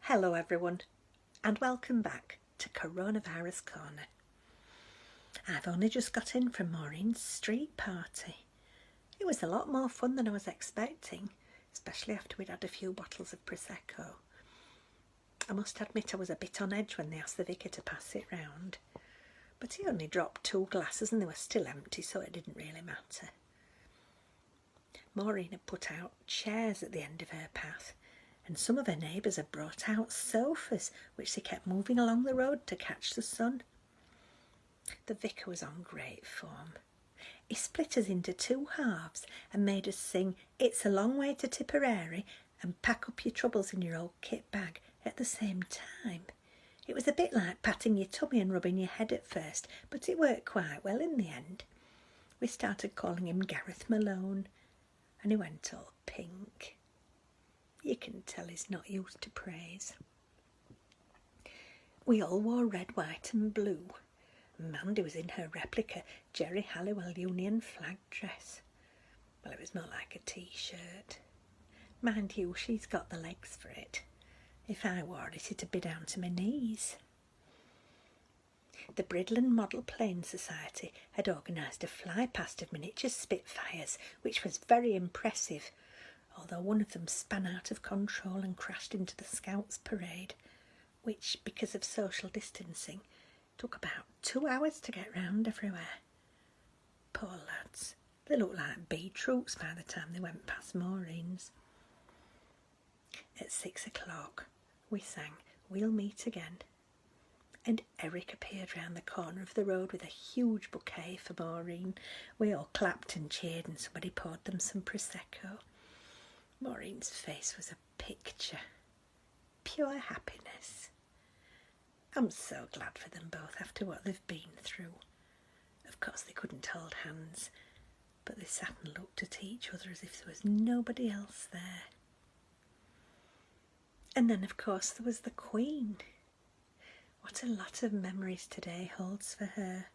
Hello everyone and welcome back to Coronavirus Corner. I've only just got in from Maureen's street party. It was a lot more fun than I was expecting, especially after we'd had a few bottles of Prosecco. I must admit I was a bit on edge when they asked the vicar to pass it round, but he only dropped 2 glasses and they were still empty, so it didn't really matter. Maureen had put out chairs at the end of her path, and some of her neighbours had brought out sofas, which they kept moving along the road to catch the sun. The vicar was on great form. He split us into 2 halves and made us sing "It's a Long Way to Tipperary" and "Pack Up Your Troubles in Your Old Kit Bag" at the same time. It was a bit like patting your tummy and rubbing your head at first, but it worked quite well in the end. We started calling him Gareth Malone, and he went all pink. You can tell he's not used to praise. We all wore red, white and blue. Mandy was in her replica Jerry Halliwell Union flag dress. Well, it was more like a t-shirt. Mind you, she's got the legs for it. If I wore it, it'd be down to my knees. The Bridland Model Plane Society had organised a fly-past of miniature Spitfires, which was very impressive, although one of them span out of control and crashed into the Scouts parade, which, because of social distancing, took about 2 hours to get round everywhere. Poor lads, they looked like bee troops by the time they went past Maureen's. At 6 o'clock, we sang "We'll Meet Again," and Eric appeared round the corner of the road with a huge bouquet for Maureen. We all clapped and cheered, and somebody poured them some Prosecco. Maureen's face was a picture. Pure happiness. I'm so glad for them both after what they've been through. Of course they couldn't hold hands, but they sat and looked at each other as if there was nobody else there. And then, of course, there was the Queen. What a lot of memories today holds for her.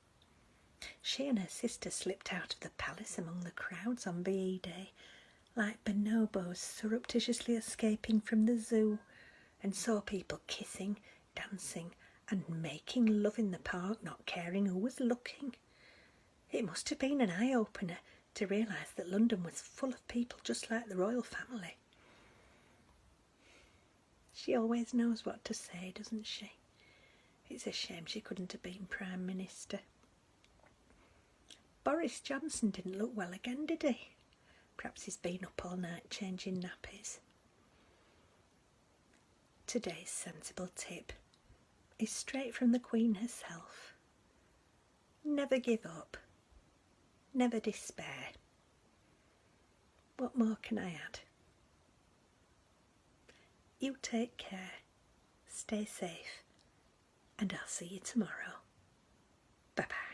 She and her sister slipped out of the palace among the crowds on VE Day, like bonobos surreptitiously escaping from the zoo, and saw people kissing, dancing and making love in the park, not caring who was looking. It must have been an eye-opener to realise that London was full of people just like the royal family. She always knows what to say, doesn't she? It's a shame she couldn't have been Prime Minister. Boris Johnson didn't look well again, did he? Perhaps he's been up all night changing nappies. Today's sensible tip is straight from the Queen herself. Never give up. Never despair. What more can I add? You take care, stay safe, and I'll see you tomorrow. Bye-bye.